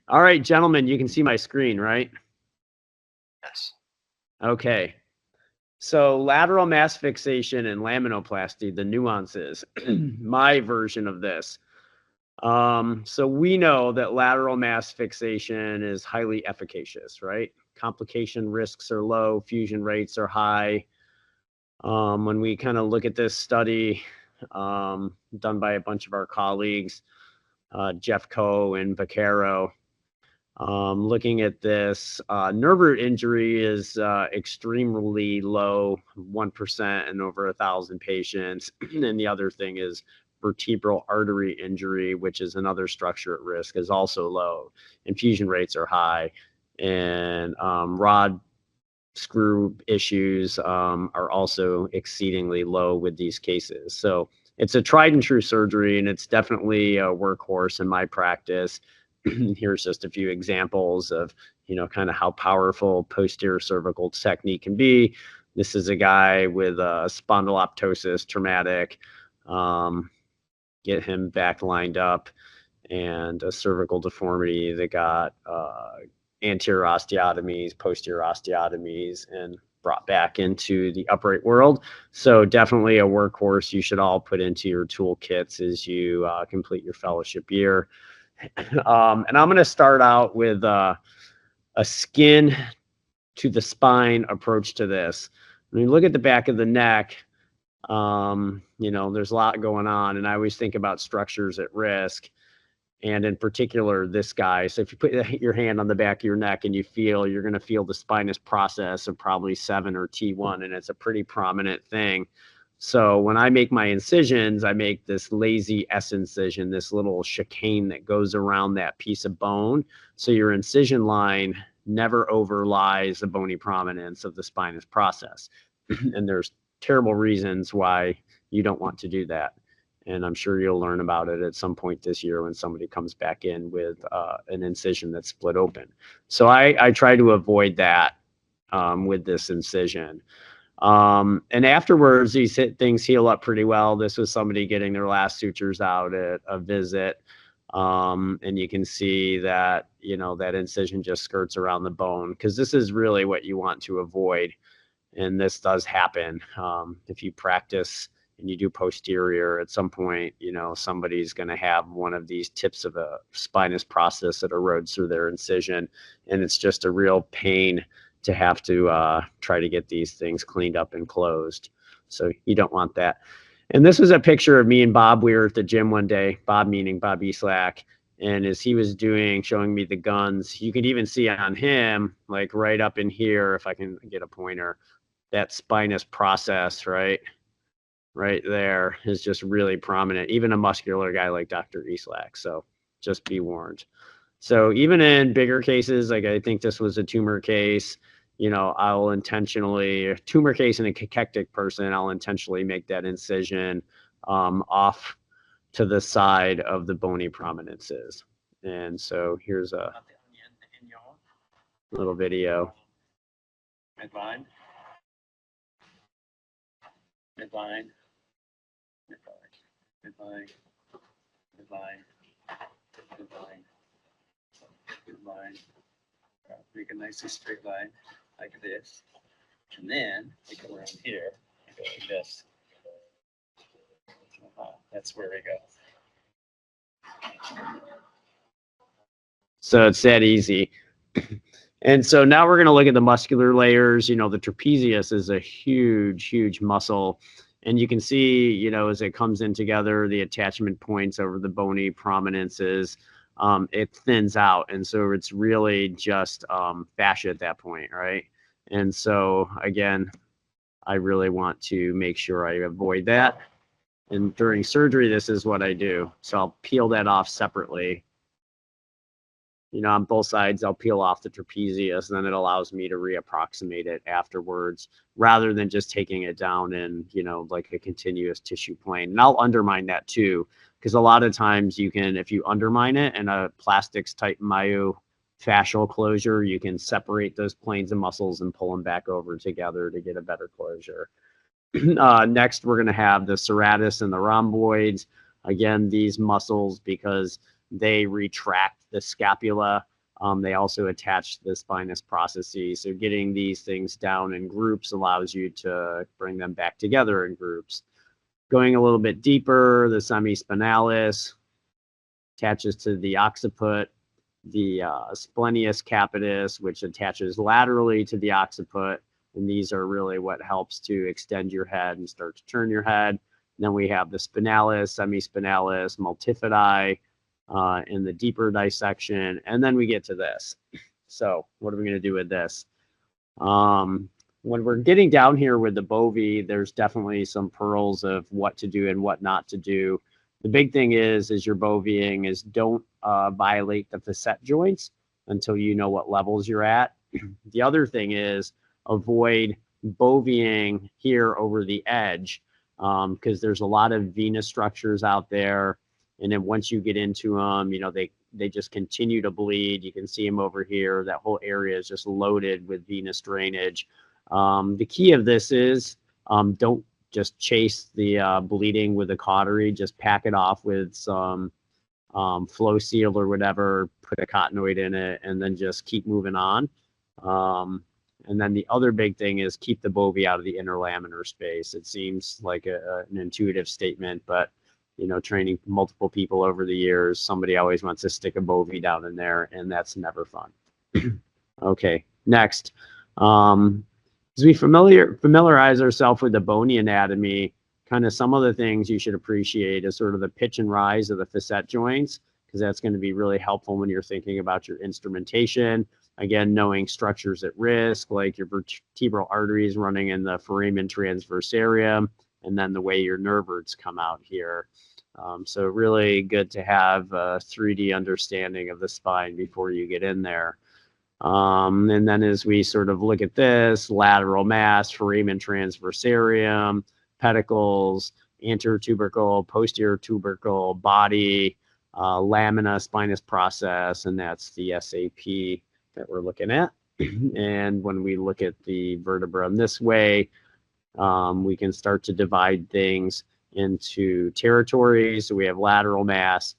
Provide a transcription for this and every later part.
All right, gentlemen, you can see my screen, right? Yes. Okay. So lateral mass fixation and laminoplasty, the nuances, my version of this. So we know that lateral mass fixation is highly efficacious, right? Complication risks are low, fusion rates are high. When we kind of look at this study done by a bunch of our colleagues, Jeff Coe and Vaccaro, looking at this, nerve root injury is extremely low, 1% in over 1,000 patients. And the other thing is vertebral artery injury, which is another structure at risk, is also low. Infusion rates are high. And rod screw issues are also exceedingly low with these cases. So it's a tried and true surgery, and it's definitely a workhorse in my practice. Here's just a few examples of, kind of how powerful posterior cervical technique can be. This is a guy with a spondyloptosis traumatic. Get him back lined up, and a cervical deformity that got anterior osteotomies, posterior osteotomies, and brought back into the upright world. So definitely a workhorse you should all put into your toolkits as you complete your fellowship year. And I'm going to start out with a skin to the spine approach to this. When you look at the back of the neck, there's a lot going on, and I always think about structures at risk. And in particular, this guy. So if you put your hand on the back of your neck and you're going to feel the spinous process of probably 7 or T1, and it's a pretty prominent thing. So when I make my incisions, I make this lazy S incision, this little chicane that goes around that piece of bone. So your incision line never overlies the bony prominence of the spinous process. And there's terrible reasons why you don't want to do that. And I'm sure you'll learn about it at some point this year when somebody comes back in with an incision that's split open. So I try to avoid that with this incision. And afterwards, these things heal up pretty well. This was somebody getting their last sutures out at a visit. And you can see that, that incision just skirts around the bone, because this is really what you want to avoid. And this does happen. If you practice and you do posterior, at some point, somebody's going to have one of these tips of a spinous process that erodes through their incision. And it's just a real pain to have to try to get these things cleaned up and closed. So you don't want that. And this was a picture of me and Bob. We were at the gym one day, Bob meaning Bob Eslack. And as he was showing me the guns, you could even see on him, like right up in here, if I can get a pointer, that spinous process, right there is just really prominent, even a muscular guy like Dr. Eslack. So just be warned. So even in bigger cases, like I think this was a tumor case, I'll intentionally, a tumor case in a cachectic person, I'll intentionally make that incision off to the side of the bony prominences. And so here's a little video. Midline. Midline. Midline. Midline. Midline. Midline. Make a nicely straight line like this. And then we go around here and go like this. That's where we go. So it's that easy. And so now we're going to look at the muscular layers. The trapezius is a huge, huge muscle. And you can see, as it comes in together, the attachment points over the bony prominences, it thins out. And so it's really just fascia at that point, right? And so, again, I really want to make sure I avoid that. And during surgery, this is what I do. So I'll peel that off separately. On both sides, I'll peel off the trapezius, and then it allows me to reapproximate it afterwards, rather than just taking it down in, like a continuous tissue plane. And I'll undermine that too, because a lot of times if you undermine it in a plastics type myofascial closure, you can separate those planes of muscles and pull them back over together to get a better closure. Next, we're going to have the serratus and the rhomboids. Again, these muscles, because they retract the scapula. They also attach the spinous processes. So getting these things down in groups allows you to bring them back together in groups. Going a little bit deeper, the semispinalis attaches to the occiput, the splenius capitis, which attaches laterally to the occiput. And these are really what helps to extend your head and start to turn your head. And then we have the spinalis, semispinalis, multifidi in the deeper dissection. And then we get to this. So what are we going to do with this? When we're getting down here with the bovie, there's definitely some pearls of what to do and what not to do. The big thing is you're bovieing is don't violate the facet joints until you know what levels you're at. The other thing is avoid bovieing here over the edge because there's a lot of venous structures out there. And then once you get into them, you know, they just continue to bleed. You can see them over here. That whole area is just loaded with venous drainage. The key of this is don't just chase the bleeding with a cautery. Just pack it off with some flow seal or whatever, put a cottonoid in it, and then just keep moving on. And then the other big thing is keep the bovie out of the interlaminar space. It seems like an intuitive statement, but you know, training multiple people over the years, somebody always wants to stick a bovie down in there, and that's never fun. Okay, next. As we familiarize ourselves with the bony anatomy, kind of some of the things you should appreciate is sort of the pitch and rise of the facet joints, because that's going to be really helpful when you're thinking about your instrumentation. Again, knowing structures at risk, like your vertebral arteries running in the foramen transversarium, and then the way your nerve roots come out here. So really good to have a 3D understanding of the spine before you get in there. And then as we sort of look at this, lateral mass, foramen transversarium, pedicles, anterior tubercle, posterior tubercle, body, lamina, spinous process, and that's the SAP that we're looking at. And when we look at the vertebra in this way, we can start to divide things into territories. So we have lateral mass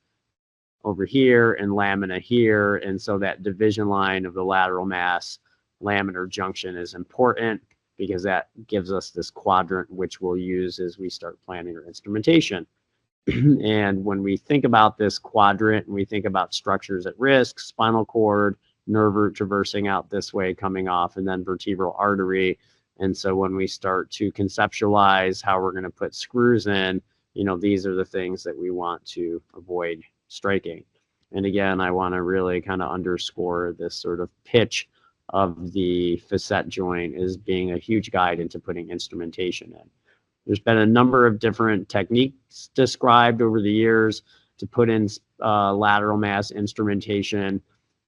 over here and lamina here. And so that division line of the lateral mass laminar junction is important because that gives us this quadrant, which we'll use as we start planning our instrumentation. And when we think about this quadrant and we think about structures at risk, spinal cord, nerve root traversing out this way, coming off, and then vertebral artery. And so when we start to conceptualize how we're going to put screws in, you know, these are the things that we want to avoid striking. And again, I want to really kind of underscore this sort of pitch of the facet joint as being a huge guide into putting instrumentation in. There's been a number of different techniques described over the years to put in lateral mass instrumentation.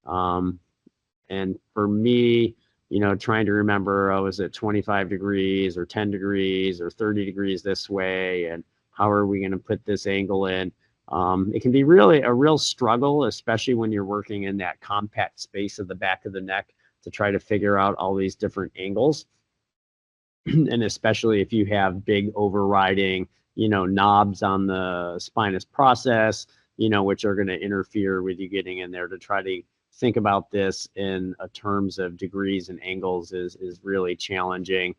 And for me, you know, trying to remember, oh, is it 25 degrees or 10 degrees or 30 degrees this way? And how are we going to put this angle in? It can be really a real struggle, especially when you're working in that compact space of the back of the neck to try to figure out all these different angles. And especially if you have big overriding, you know, knobs on the spinous process, you know, which are going to interfere with you getting in there. To try to think about this in terms of degrees and angles is really challenging.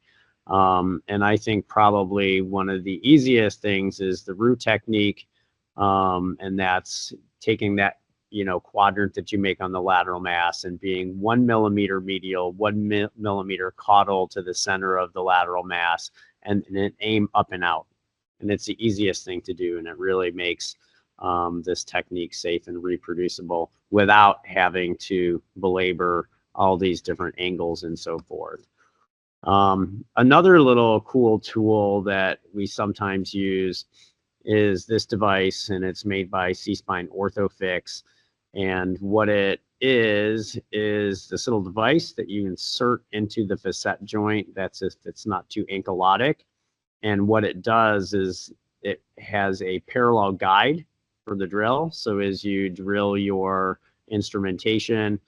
And I think probably one of the easiest things is the root technique. And that's taking that, you know, quadrant that you make on the lateral mass and being 1 millimeter medial, 1 millimeter caudal to the center of the lateral mass, and then aim up and out. And it's the easiest thing to do. And it really makes this technique safe and reproducible without having to belabor all these different angles and so forth. Another little cool tool that we sometimes use is this device, and it's made by C-Spine OrthoFix. And what it is this little device that you insert into the facet joint. That's if it's not too ankylosing. And what it does is it has a parallel guide for the drill. So as you drill your instrumentation,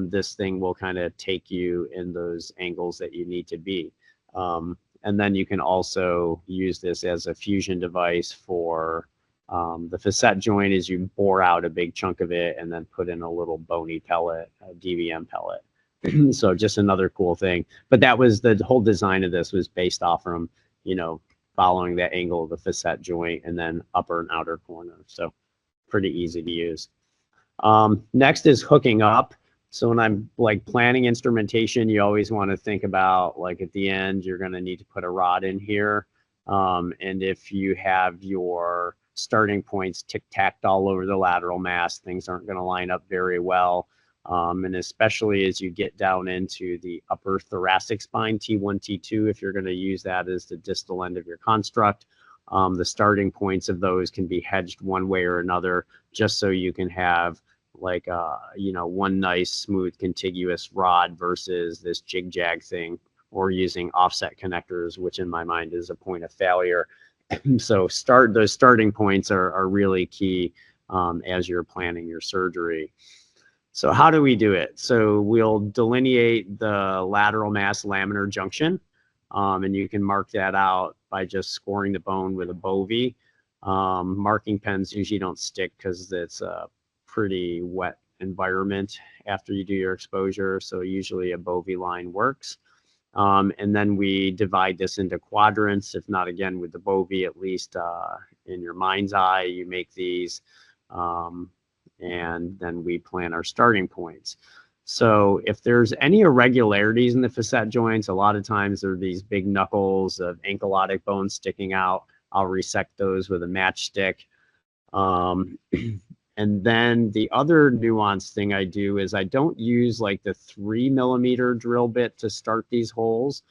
this thing will kind of take you in those angles that you need to be. And then you can also use this as a fusion device for The facet joint is you bore out a big chunk of it and then put in a little bony pellet, a DVM pellet. So just another cool thing. But that was the whole design of this was based off from, you know, following that angle of the facet joint and then upper and outer corner. So pretty easy to use. Next is hooking up. So when I'm like planning instrumentation, you always want to think about like at the end, you're going to need to put a rod in here. And if you have your starting points tic-tacked all over the lateral mass, things aren't going to line up very well. And especially as you get down into the upper thoracic spine, T1, T2, if you're going to use that as the distal end of your construct, the starting points of those can be hedged one way or another, just so you can have like, you know, one nice smooth contiguous rod versus this jig jag thing, or using offset connectors, which in my mind is a point of failure. So those starting points are really key as you're planning your surgery. So how do we do it? So we'll delineate the lateral mass laminar junction, and you can mark that out by just scoring the bone with a bovie. Marking pens usually don't stick because it's a pretty wet environment after you do your exposure, so usually a bovie line works. And then we divide this into quadrants, if not again with the bovie, at least in your mind's eye, you make these. And then we plan our starting points. So if there's any irregularities in the facet joints, a lot of times there are these big knuckles of ankylosing bones sticking out. I'll resect those with a matchstick. And then the other nuance thing I do is I don't use like the 3mm drill bit to start these holes.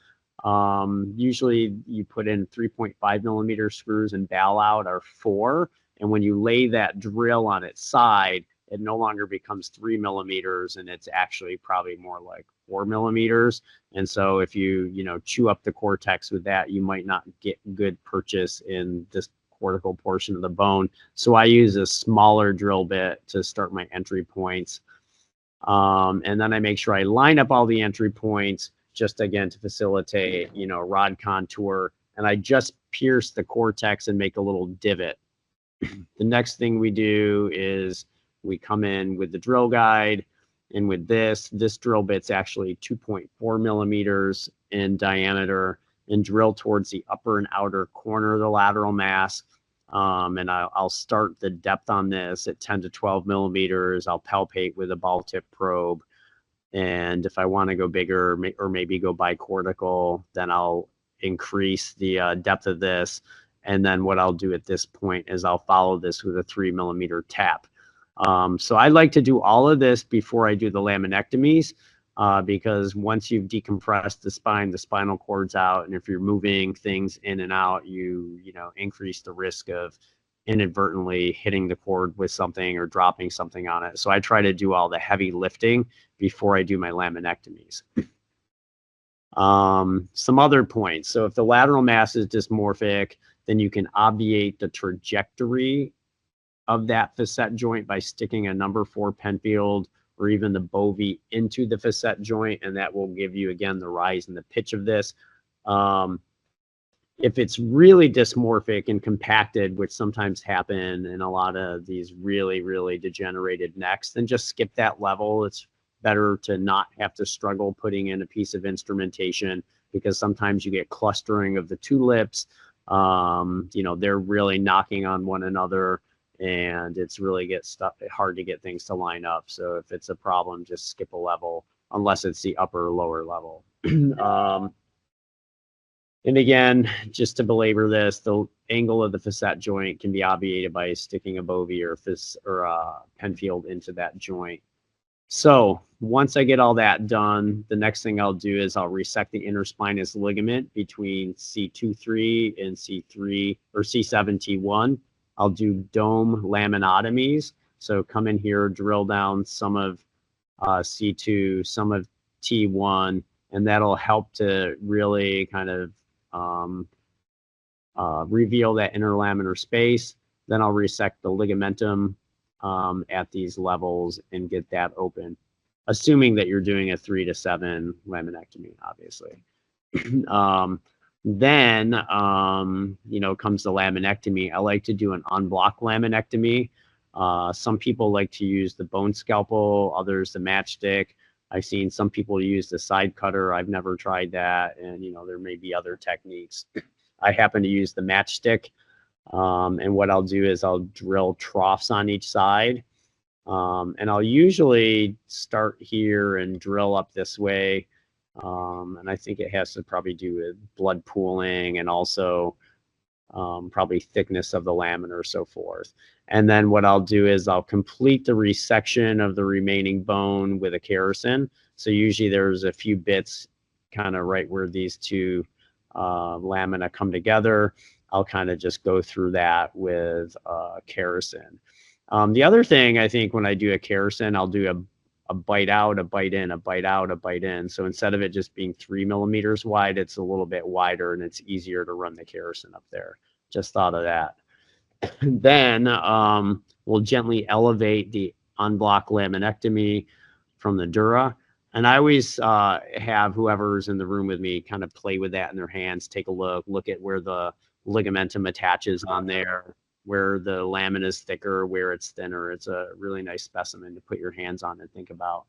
Usually you put in 3.5mm screws and ball out are 4. And when you lay that drill on its side, it no longer becomes 3mm, and it's actually probably more like 4mm. And so if you chew up the cortex with that, you might not get good purchase in this cortical portion of the bone. So I use a smaller drill bit to start my entry points. And then I make sure I line up all the entry points just again to facilitate, rod contour. And I just pierce the cortex and make a little divot. The next thing we do is we come in with the drill guide, and with this drill bit's actually 2.4mm in diameter, and drill towards the upper and outer corner of the lateral mass. And I'll start the depth on this at 10 to 12mm. I'll palpate with a ball tip probe. And if I want to go bigger or maybe go bicortical, then I'll increase the depth of this. And then what I'll do at this point is I'll follow this with a 3mm tap. So I like to do all of this before I do the laminectomies, because once you've decompressed the spine, the spinal cord's out, and if you're moving things in and out, you increase the risk of inadvertently hitting the cord with something or dropping something on it. So I try to do all the heavy lifting before I do my laminectomies. Some other points. So if the lateral mass is dysmorphic, then you can obviate the trajectory of that facet joint by sticking a number 4 Penfield or even the bovie into the facet joint, and that will give you, again, the rise and the pitch of this. If it's really dysmorphic and compacted, which sometimes happen in a lot of these really, really degenerated necks, then just skip that level. It's better to not have to struggle putting in a piece of instrumentation, because sometimes you get clustering of the two lips. They're really knocking on one another, and it's really hard to get things to line up. So if it's a problem, just skip a level, unless it's the upper or lower level. And again, just to belabor this, the angle of the facet joint can be obviated by sticking a bovie or a Penfield into that joint. So once I get all that done, the next thing I'll do is I'll resect the interspinous ligament between C2-3 and C3 or C7-T1. I'll do dome laminotomies. So come in here, drill down some of C2, some of T1, and that'll help to really kind of reveal that interlaminar space. Then I'll resect the ligamentum at these levels and get that open, assuming that you're doing a 3 to 7 laminectomy, obviously. Then, you know, comes the laminectomy. I like to do an unblocked laminectomy. Some people like to use the bone scalpel, others the matchstick. I've seen some people use the side cutter. I've never tried that. And, you know, there may be other techniques. I happen to use the matchstick. And what I'll do is I'll drill troughs on each side. And I'll usually start here and drill up this way. And I think it has to probably do with blood pooling and also probably thickness of the lamina or so forth. And then what I'll do is I'll complete the resection of the remaining bone with a kerrison. So usually there's a few bits kind of right where these two lamina come together. I'll kind of just go through that with kerrison. The other thing I think when I do a kerrison, I'll do a bite out, a bite in, a bite out, a bite in. So instead of it just being 3 millimeters wide, it's a little bit wider and it's easier to run the kerrison up there. Just thought of that. Then we'll gently elevate the unblocked laminectomy from the dura. And I always have whoever's in the room with me kind of play with that in their hands, take a look at where the ligamentum attaches on there, where the lamina is thicker, where it's thinner. It's a really nice specimen to put your hands on and think about.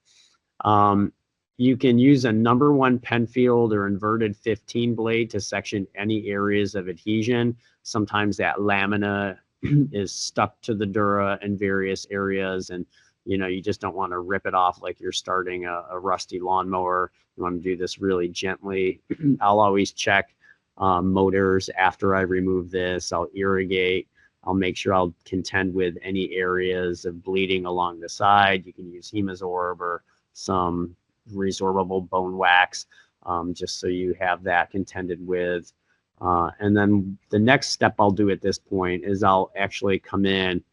You can use a number 1 Penfield or inverted 15 blade to section any areas of adhesion. Sometimes that lamina is stuck to the dura in various areas, and you know, you just don't want to rip it off like you're starting a rusty lawnmower. You want to do this really gently. I'll always check motors after I remove this. I'll irrigate. I'll make sure I'll contend with any areas of bleeding along the side. You can use Hemazorb or some resorbable bone wax, just so you have that contended with. And then the next step I'll do at this point is I'll actually come in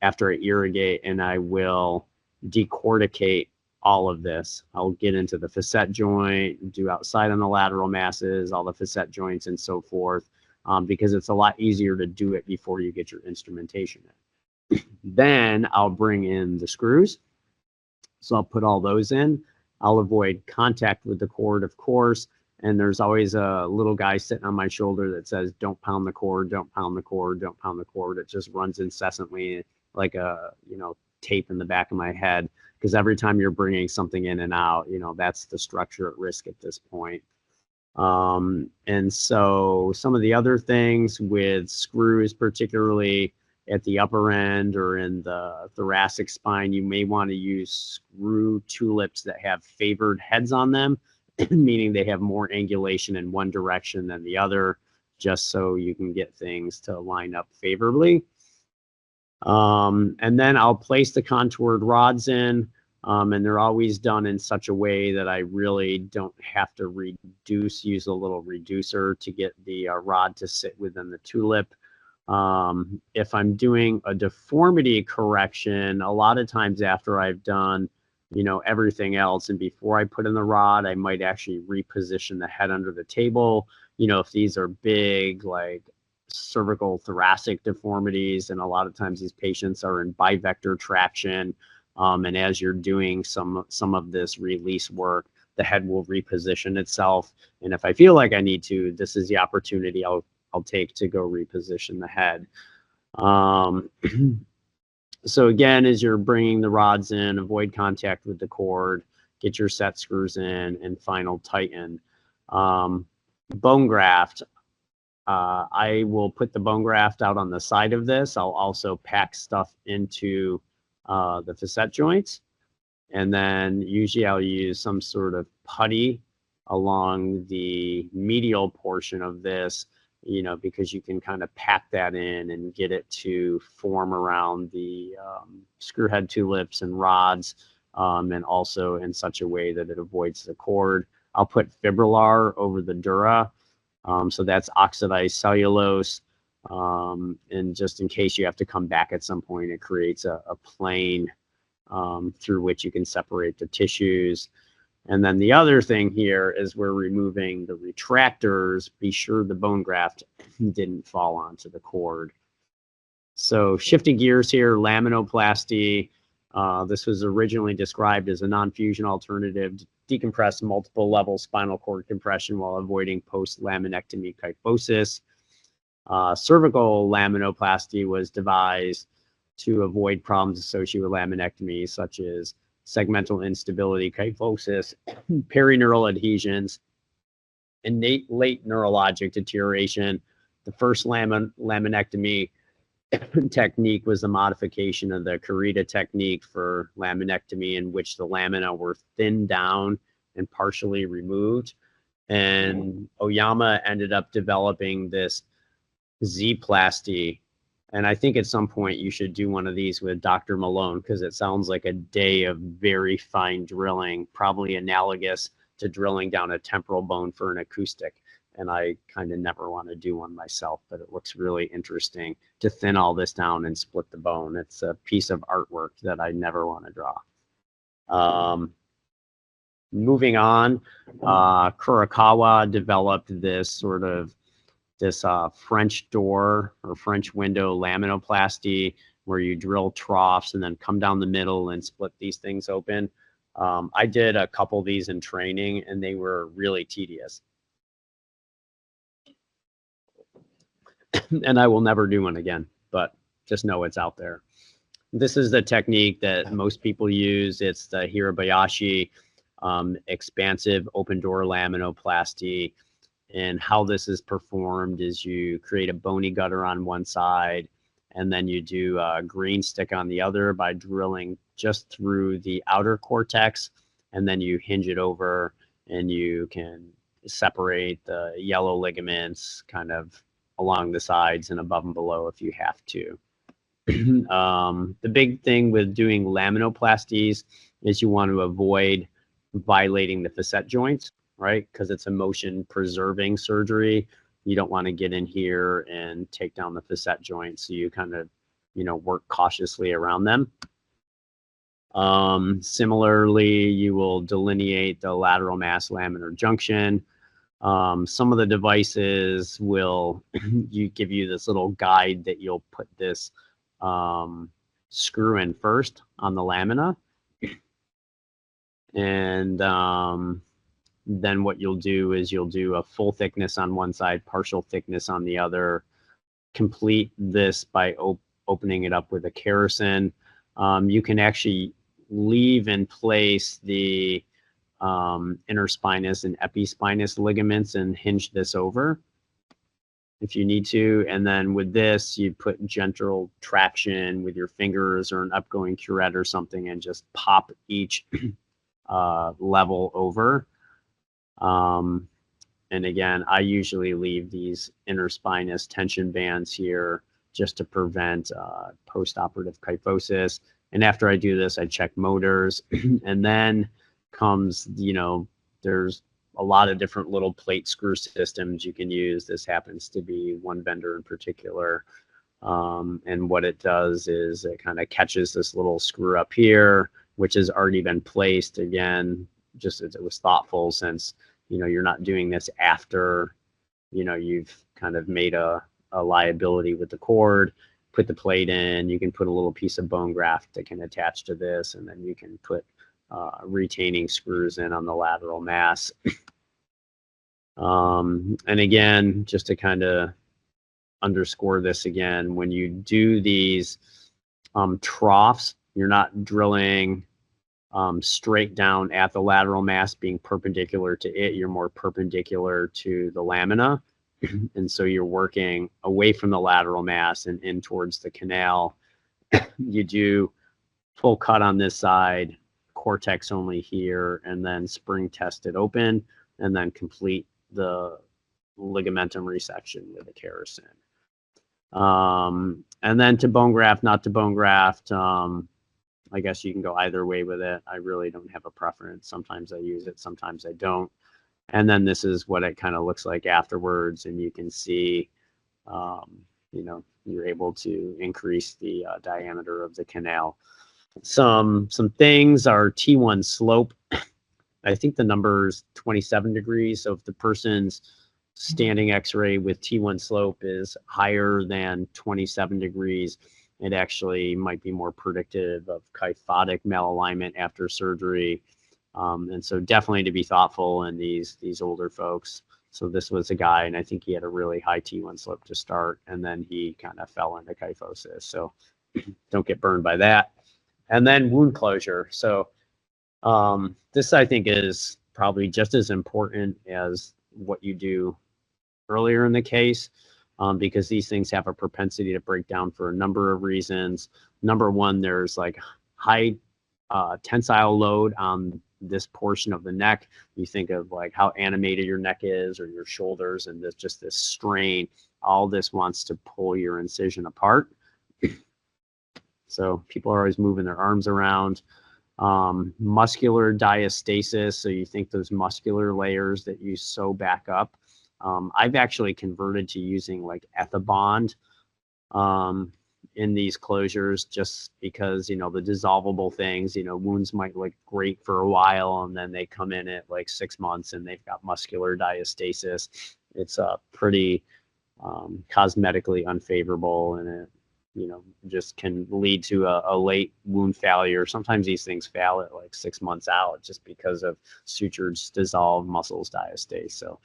after I irrigate and I will decorticate all of this. I'll get into the facet joint, do outside on the lateral masses, all the facet joints and so forth. Because it's a lot easier to do it before you get your instrumentation in. Then I'll bring in the screws. So I'll put all those in. I'll avoid contact with the cord, of course. And there's always a little guy sitting on my shoulder that says, don't pound the cord, don't pound the cord, don't pound the cord. It just runs incessantly like a, you know, tape in the back of my head. Because every time you're bringing something in and out, you know, that's the structure at risk at this point. And so some of the other things with screws, particularly at the upper end or in the thoracic spine, you may want to use screw tulips that have favored heads on them, meaning they have more angulation in one direction than the other, just so you can get things to line up favorably. And then I'll place the contoured rods in. And they're always done in such a way that I really don't have to use a little reducer to get the rod to sit within the tulip. If I'm doing a deformity correction, a lot of times after I've done, you know, everything else, and before I put in the rod, I might actually reposition the head under the table. You know, if these are big, like cervical thoracic deformities, and a lot of times these patients are in bivector traction. And as you're doing some of this release work, the head will reposition itself. And if I feel like I need to, this is the opportunity I'll take to go reposition the head. So again, as you're bringing the rods in, avoid contact with the cord, get your set screws in, and final tighten. Bone graft. I will put the bone graft out on the side of this. I'll also pack stuff into the facet joints, and then usually I'll use some sort of putty along the medial portion of this, you know, because you can kind of pack that in and get it to form around the screw head tulips and rods, and also in such a way that it avoids the cord. I'll put fibrillar over the dura, so that's oxidized cellulose. And just in case you have to come back at some point, it creates a plane through which you can separate the tissues. And then the other thing here is we're removing the retractors. Be sure the bone graft didn't fall onto the cord. So shifting gears here, laminoplasty. This was originally described as a non-fusion alternative decompress multiple level spinal cord compression while avoiding post-laminectomy kyphosis. Cervical laminoplasty was devised to avoid problems associated with laminectomy, such as segmental instability, kyphosis, perineural adhesions, and late neurologic deterioration. The first laminectomy technique was the modification of the Kurita technique for laminectomy, in which the lamina were thinned down and partially removed. And Oyama ended up developing this Z-plasty. And I think at some point you should do one of these with Dr. Malone, because it sounds like a day of very fine drilling, probably analogous to drilling down a temporal bone for an acoustic. And I kind of never want to do one myself, but it looks really interesting to thin all this down and split the bone. It's a piece of artwork that I never want to draw. Moving on, Kurokawa developed this sort of French door or French window laminoplasty, where you drill troughs and then come down the middle and split these things open. I did a couple of these in training, and they were really tedious. And I will never do one again, but just know it's out there. This is the technique that most people use. It's the Hirabayashi expansive open door laminoplasty. And how this is performed is you create a bony gutter on one side, and then you do a green stick on the other by drilling just through the outer cortex, and then you hinge it over, and you can separate the yellow ligaments kind of along the sides and above and below if you have to. The big thing with doing laminoplasties is you want to avoid violating the facet joints, right? Because it's a motion preserving surgery. You don't want to get in here and take down the facet joints. So you kind of, work cautiously around them. Similarly, you will delineate the lateral mass laminar junction. Some of the devices will give you this little guide that you'll put this screw in first on the lamina. And then what you'll do is you'll do a full thickness on one side, partial thickness on the other. Complete this by opening it up with a kerrison. You can actually leave in place the interspinous and epispinous ligaments and hinge this over if you need to. And then with this, you put gentle traction with your fingers or an upgoing curette or something and just pop each level over. And again, I usually leave these interspinous tension bands here just to prevent post-operative kyphosis. And after I do this, I check motors. And then comes, there's a lot of different little plate screw systems you can use. This happens to be one vendor in particular. And what it does is it kind of catches this little screw up here, which has already been placed. Again, just as it was thoughtful, since you're not doing this after you've kind of made a liability with the cord. Put the plate in. You can put a little piece of bone graft that can attach to this, and then you can put retaining screws in on the lateral mass. And again, just to kind of underscore this again, when you do these troughs, you're not drilling straight down at the lateral mass being perpendicular to it. You're more perpendicular to the lamina. And so you're working away from the lateral mass and in towards the canal. You do full cut on this side, cortex only here, and then spring test it open, and then complete the ligamentum resection with a kerrison. And then to bone graft, not to bone graft, I guess you can go either way with it. I really don't have a preference. Sometimes I use it, sometimes I don't. And then this is what it kind of looks like afterwards, and you can see, you're able to increase the diameter of the canal. Some things are T1 slope. I think the number is 27 degrees. So if the person's standing x-ray with T1 slope is higher than 27 degrees, it actually might be more predictive of kyphotic malalignment after surgery. And so definitely to be thoughtful in these older folks. So this was a guy, and I think he had a really high T1 slope to start, and then he kind of fell into kyphosis. So don't get burned by that. And then wound closure. So this I think is probably just as important as what you do earlier in the case, because these things have a propensity to break down for a number of reasons. Number one, there's like high tensile load on this portion of the neck. You think of like how animated your neck is, or your shoulders, and there's just this strain. All this wants to pull your incision apart. So people are always moving their arms around. Muscular diastasis. So you think those muscular layers that you sew back up. I've actually converted to using like Ethibond in these closures, just because, you know, the dissolvable things, you know, wounds might look great for a while, and then they come in at like 6 months and they've got muscular diastasis. It's pretty cosmetically unfavorable, and it, you know, just can lead to a late wound failure. Sometimes these things fail at like 6 months out just because of sutures dissolved muscles diastase. So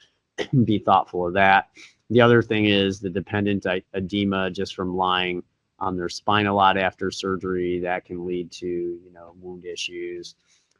be thoughtful of that. The other thing is the dependent edema just from lying on their spine a lot after surgery. That can lead to, you know, wound issues.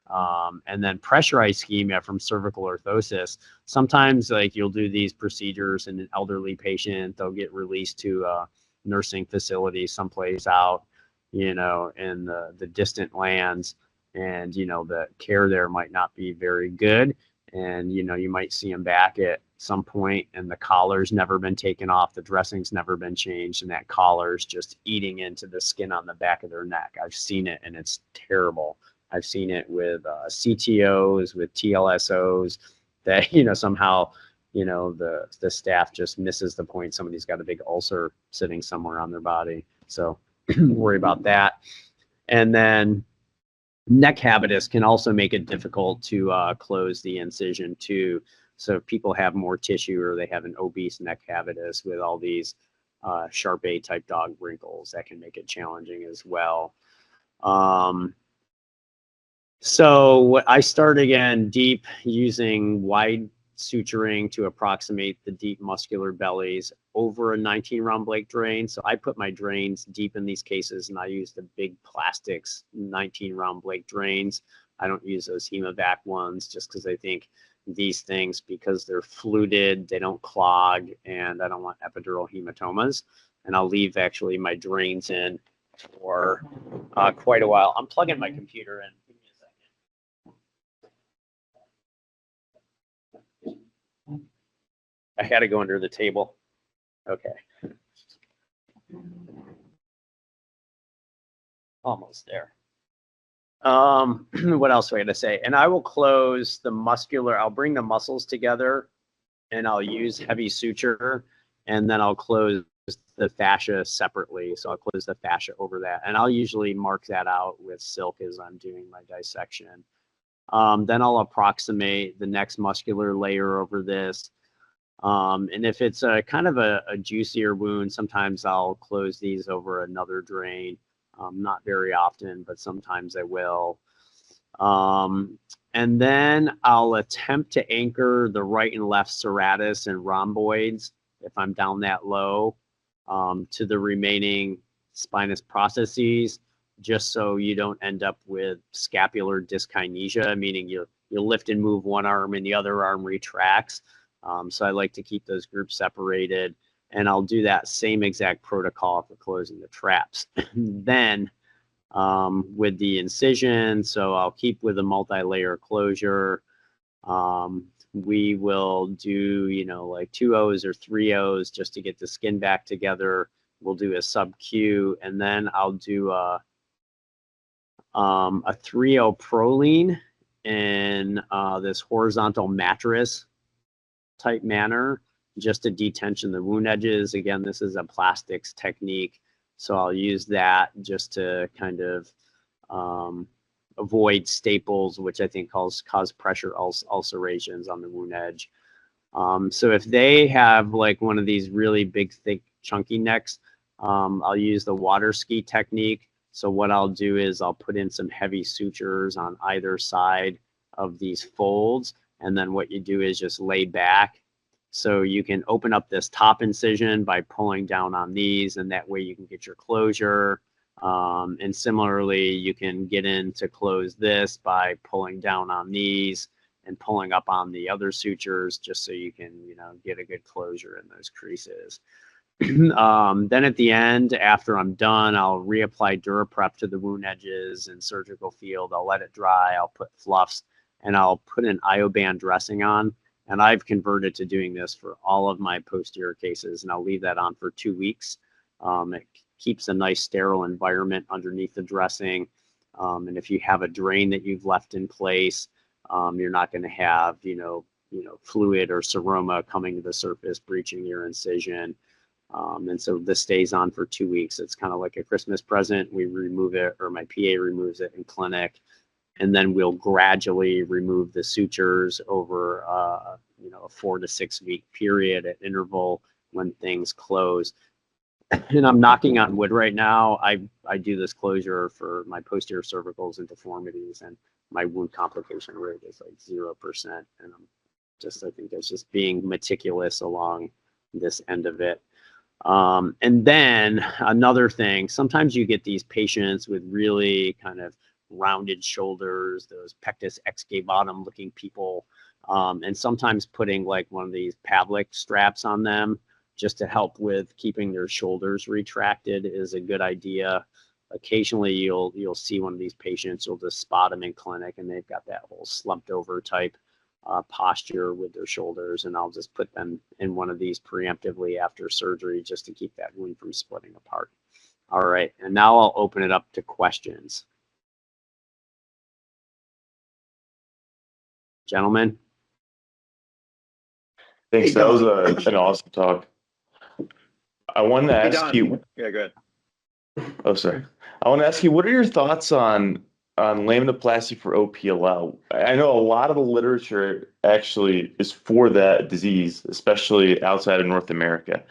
And then pressurized ischemia from cervical orthosis. Sometimes like you'll do these procedures in an elderly patient, they'll get released to a nursing facility someplace out, you know, in the distant lands, and, you know, the care there might not be very good. And, you know, you might see them back at some point and the collar's never been taken off, the dressing's never been changed, and that collar's just eating into the skin on the back of their neck. I've seen it, and it's terrible. I've seen it with CTOs, with TLSOs, that, you know, somehow, you know, the staff just misses the point. Somebody's got a big ulcer sitting somewhere on their body. So worry about that. And then neck habitus can also make it difficult to close the incision too. So if people have more tissue, or they have an obese neck habitus with all these sharp A type dog wrinkles, that can make it challenging as well. So I start again deep, using wide suturing to approximate the deep muscular bellies over a 19 round Blake drain. So I put my drains deep in these cases, and I use the big plastics 19 round Blake drains. I don't use those Hemovac ones, just because I think these things, because they're fluted, they don't clog, and I don't want epidural hematomas. And I'll leave actually my drains in for quite a while. I'm plugging my computer in. Give me a second. I had to go under the table. Okay. Almost there. What else do I got to say? And I will close the muscular, I'll bring the muscles together, and I'll use heavy suture, and then I'll close the fascia separately. So I'll close the fascia over that, and I'll usually mark that out with silk as I'm doing my dissection. Then I'll approximate the next muscular layer over this. And if it's a kind of a juicier wound, sometimes I'll close these over another drain. Not very often, but sometimes I will. And then I'll attempt to anchor the right and left serratus and rhomboids, if I'm down that low, to the remaining spinous processes, just so you don't end up with scapular dyskinesia, meaning you lift and move one arm and the other arm retracts. So I like to keep those groups separated, and I'll do that same exact protocol for closing the traps. Then with the incision, so I'll keep with a multi-layer closure. We will do, you know, like 2 O's or 3 O's just to get the skin back together. We'll do a sub-Q, and then I'll do a 3O Proline in this horizontal mattress type manner, just to detension the wound edges. Again, this is a plastics technique, so I'll use that just to kind of avoid staples, which I think cause pressure ulcerations on the wound edge. So if they have like one of these really big, thick, chunky necks, I'll use the water ski technique. So what I'll do is I'll put in some heavy sutures on either side of these folds. And then what you do is just lay back. So you can open up this top incision by pulling down on these, and that way you can get your closure. And similarly, you can get in to close this by pulling down on these and pulling up on the other sutures, just so you can, you know, get a good closure in those creases. Then at the end, after I'm done, I'll reapply DuraPrep to the wound edges and surgical field. I'll let it dry. I'll put fluffs, and I'll put an IO-band dressing on. And I've converted to doing this for all of my posterior cases, and I'll leave that on for 2 weeks. It keeps a nice sterile environment underneath the dressing. And if you have a drain that you've left in place, you're not going to have, you know, fluid or seroma coming to the surface, breaching your incision. And so this stays on for 2 weeks. It's kind of like a Christmas present. We remove it, or my PA removes it in clinic. And then we'll gradually remove the sutures over, you know, a 4 to 6 week period at interval when things close. And I'm knocking on wood right now. I do this closure for my posterior cervicals and deformities, and my wound complication rate is like 0%. And I think that's just being meticulous along this end of it. And then another thing, sometimes you get these patients with really kind of rounded shoulders, those pectus excavatum looking people, and sometimes putting like one of these Pavlik straps on them just to help with keeping their shoulders retracted is a good idea. Occasionally you'll see one of these patients, you'll just spot them in clinic and they've got that whole slumped over type posture with their shoulders, and I'll just put them in one of these preemptively after surgery just to keep that wound from splitting apart. All right, and now I'll open it up to questions. Gentlemen? Thanks. That was an awesome talk. I wanted to ask you. Yeah, go ahead. Oh, sorry. I want to ask you, what are your thoughts on laminoplasty for OPLL? I know a lot of the literature actually is for that disease, especially outside of North America.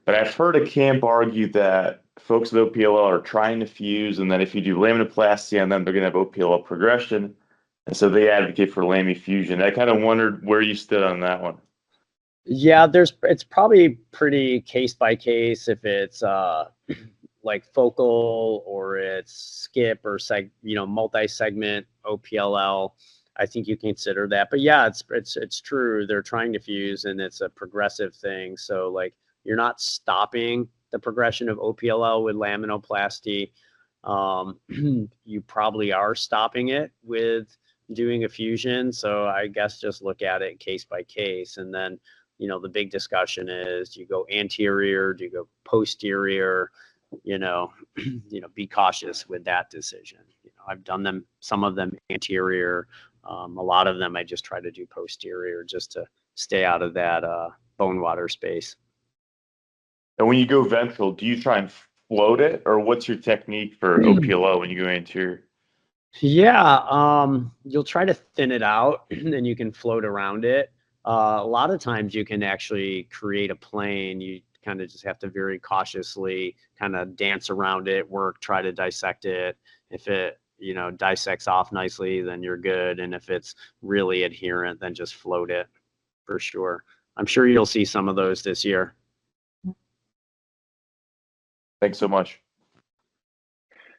But I've heard a camp argue that folks with OPLL are trying to fuse, and that if you do laminoplasty on them, they're going to have OPLL progression. And so they advocate for lami fusion. I kind of wondered where you stood on that one. Yeah, it's probably pretty case by case if it's like focal or it's skip or multi-segment OPLL. I think you can consider that. But yeah, it's true. They're trying to fuse, and it's a progressive thing. So like you're not stopping the progression of OPLL with laminoplasty. You probably are stopping it with doing a fusion. So I guess just look at it case by case. And then, you know, the big discussion is, do you go anterior? Do you go posterior? Be cautious with that decision. I've done some of them anterior. A lot of them I just try to do posterior just to stay out of that bone water space. And when you go ventral, do you try and float it, or what's your technique for OPLL when you go anterior? Yeah, you'll try to thin it out and you can float around it. A lot of times you can actually create a plane. You kind of just have to very cautiously kind of dance around it, try to dissect it. If it, dissects off nicely, then you're good. And if it's really adherent, then just float it for sure. I'm sure you'll see some of those this year. Thanks so much.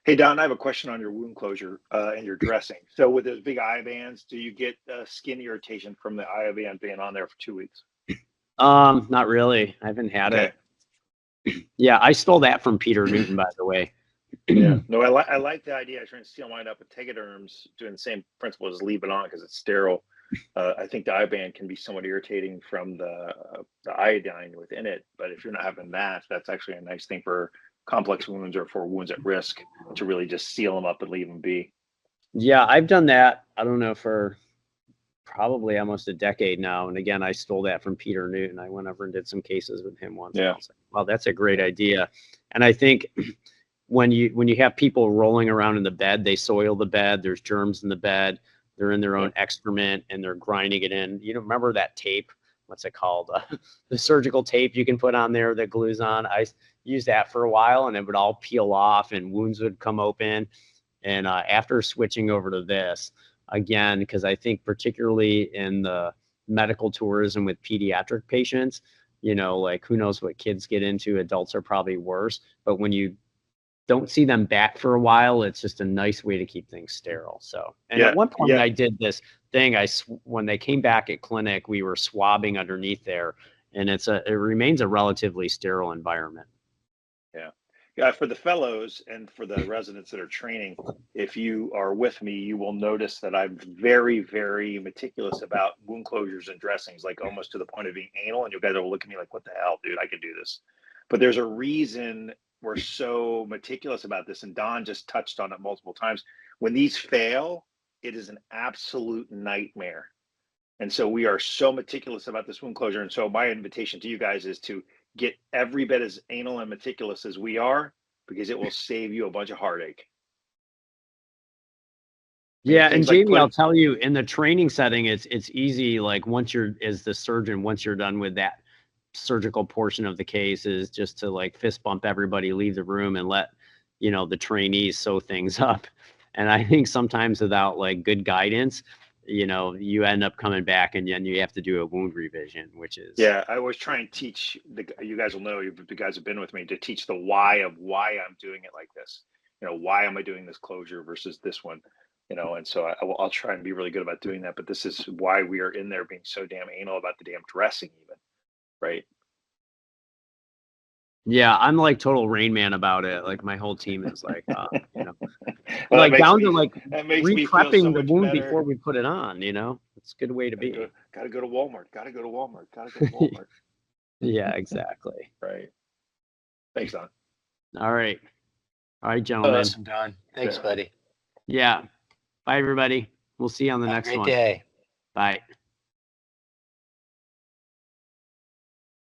Hey, Don, I have a question on your wound closure and your dressing. So with those big eye bands, do you get skin irritation from the eye band being on there for 2 weeks? Not really. I haven't had it. Yeah, I stole that from Peter Newton, by the way. Yeah, no, I like the idea. I try to seal mine up with tegaderms, doing the same principle as leave it on because it's sterile. I think the eye band can be somewhat irritating from the iodine within it, but if you're not having that, that's actually a nice thing for complex wounds or for wounds at risk to really just seal them up and leave them be. Yeah, I've done that. I don't know, for probably almost a decade now. And again, I stole that from Peter Newton. I went over and did some cases with him once. Yeah. I was like, well, that's a great idea. And I think when you have people rolling around in the bed, they soil the bed. There's germs in the bed. They're in their own excrement and they're grinding it in. You remember that tape? What's it called? The surgical tape you can put on there that glues on. I used that for a while and it would all peel off and wounds would come open. And after switching over to this, again, because I think particularly in the medical tourism with pediatric patients, you know, like who knows what kids get into, adults are probably worse, but when you don't see them back for a while, it's just a nice way to keep things sterile. So, and Yeah, at one point yeah. I did this thing, when they came back at clinic, we were swabbing underneath there, and it remains a relatively sterile environment. Yeah, for the fellows and for the residents that are training, if you are with me, you will notice that I'm very, very meticulous about wound closures and dressings, like almost to the point of being anal. And you guys will look at me like, what the hell, dude, I could do this. But there's a reason we're so meticulous about this. And Don just touched on it multiple times. When these fail, it is an absolute nightmare. And so we are so meticulous about this wound closure. And so my invitation to you guys is to get every bit as anal and meticulous as we are, because it will save you a bunch of heartache. Yeah, and Things like Jamie, I'll tell you, in the training setting, it's easy. Like as the surgeon, once you're done with that surgical portion of the case, is just to like fist bump everybody, leave the room, and let, you know, the trainees sew things up. And I think sometimes without like good guidance, you know, you end up coming back and then you have to do a wound revision, which is. Yeah, I always try and teach you guys will know, the guys have been with me, to teach the why of why I'm doing it like this. You know, why am I doing this closure versus this one? You know, and so I'll try and be really good about doing that. But this is why we are in there being so damn anal about the damn dressing, even, right? Yeah, I'm like total Rain Man about it. Like my whole team is like, you know, Well, like down to like that makes me feel so re-prepping the much wound better. before we put it on. You know, it's a good way to be. Gotta go to Walmart. Gotta go to Walmart. Gotta go to Walmart. Yeah, exactly. Right. Thanks, Don. All right, gentlemen. Awesome, Don. Thanks, buddy. Yeah. Bye, everybody. We'll see you on the Have a next great one. day. Bye.